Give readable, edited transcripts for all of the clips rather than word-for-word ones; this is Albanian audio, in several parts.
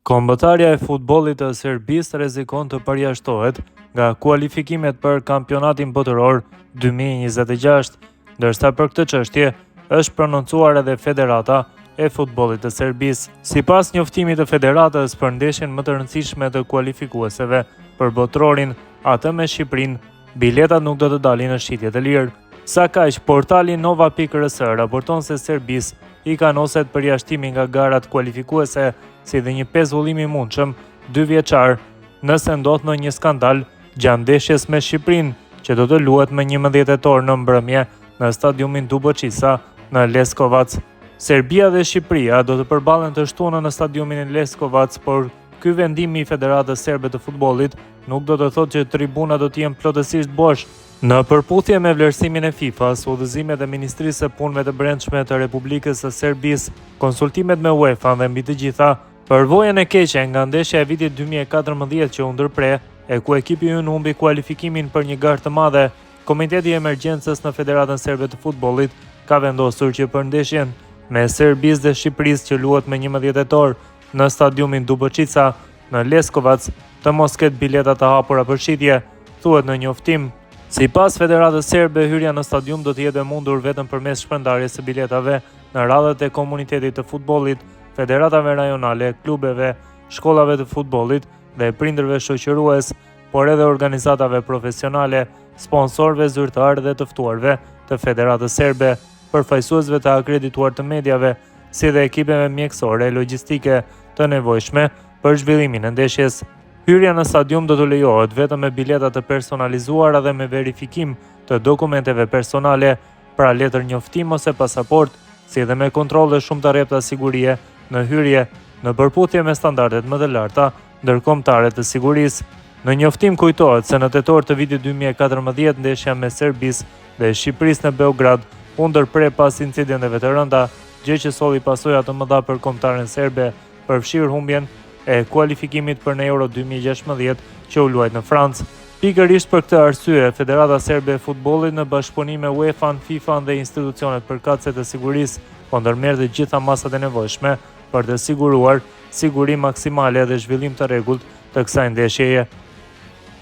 Kombëtarja e futbollit të Serbisë rrezikon të përjashtohet nga kualifikimet për kampionatin botëror 2026, ndërsa për këtë çështje është prononcuar edhe Federata e Futbollit të Serbisë. Sipas njoftimit të federatës për ndeshjen më të rëndësishme të kualifikueseve për botërorin, atë me Shqipërinë, biletat nuk do të dalin në shitje të lirë. Sa kaq, portali Nova.rs raporton se Serbisë i kanoset përjashtimi nga garat kualifikuese, si dhe një pezullim i mundshëm 2 vjeçar nëse ndodh në një skandal gjatë ndeshjes me Shqipërinë, që do të luhet më 11 tetor në mbrëmje në stadiumin Duboçica në Leskovac. Serbia dhe Shqipëria do të përballen të shtunën në stadiumin e Leskovac, por ky vendim i Federatës Serbe të Futbollit nuk do të thotë që tribuna do të jenë plotësisht bosh. Në përputhje me vlerësimin e FIFA-s, udhëzimet e Ministrisë së Punëve të Brendshme të Republikës së Serbisë, konsultimet me UEFA dhe mbi të gjitha, përvojën e keqe nga ndeshja e vitit 2014 që u ndërpre, e ku ekipi ynë humbi kualifikimin për një garë të madhe, Komiteti i Emergjencës në Federatën Serbe të Futbollit ka vendosur që për ndeshjen me Serbisë dhe Shqipërisë që luhet më 11 tetor në stadiumin Duboçica në Leskovac të mos ketë bileta të hapura për shitje, thuhet në njoftim. Sipas Federatës Serbe, hyrja në stadium do të jetë e mundur vetëm përmes shpërndarjes së biletave në radhët e komunitetit të futbollit, federatave rajonale, klubeve, shkollave të futbollit dhe prindërve shoqërues, por edhe organizatave profesionale, sponsorëve zyrtarë dhe të ftuarve të Federatës Serbe, përfaqësuesve të akredituar të mediave, si dhe ekipeve mjekësore e logjistike të nevojshme për zhvillimin e ndeshjes. Hyrja në stadium do të lejohet vetëm me bileta të personalizuara dhe me verifikim të dokumenteve personale, pra letër njoftim ose pasaport, si dhe me kontrolle shumë të rrepta sigurie në hyrje, në përputhje me standardet më të larta ndërkombëtare të sigurisë. Në njoftim kujtohet se në tetor të vitit 2014 ndeshja me Serbisë dhe Shqipërisë në Beograd u ndërpre pas incidenteve të rënda, gjë që solli pasoja të mëdha për kombëtaren serbe, përfshirë humbjen e kualifikimit për në Euro 2016 që u luajt në Francë. Pikërisht për këtë arsye, Federata Serbe e Futbollit në bashkëpunim me UEFA-n, FIFA-n dhe institucionet përkatëse të sigurisë po ndërmerr të gjitha masat e nevojshme për të siguruar siguri maksimale dhe zhvillim të rregullt të kësaj ndeshjeje.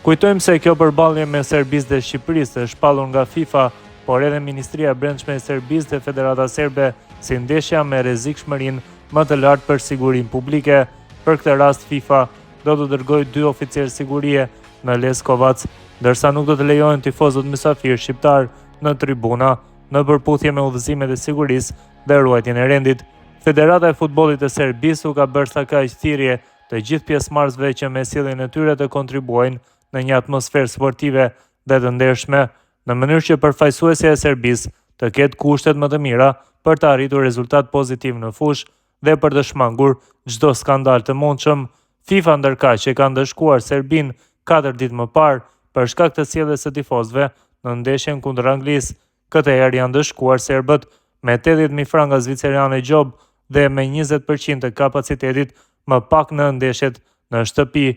Kujtojmë se kjo përballje me Serbisë dhe Shqipërisë është shpallur nga FIFA, por edhe Ministria e Brendshme e Serbisë dhe Federata Serbe si ndeshja me rrezikshmërinë më të lartë për sigurinë publike. Për këtë rast, FIFA do të dërgojë 2 oficerë sigurie në Leskovac, ndërsa nuk do të lejohen tifozët mysafir shqiptar në tribuna, në përputhje me udhëzimet e sigurisë dhe ruajtjen e rendit. Federata e Futbollit të Serbisë u ka bërë sa kaq thirrje të gjithë pjesëmarrësve që me sjelljen e tyre të kontribuojnë në një atmosferë sportive dhe të ndershme, në mënyrë që përfaqësuesja e Serbisë të ketë kushtet më të mira për të arritur rezultat pozitiv në fushë dhe për të shmangur çdo skandal të mundshëm. FIFA ndërkaq që ka ndëshkuar Serbinë 4 ditë më parë për shkak të sjelljes së tifozëve në ndeshjen kundër Anglisë. Këtë herë janë ndëshkuar serbët me 80.000 franka zviceriane gjob dhe me 20% të kapacitetit më pak në ndeshjet në shtëpi.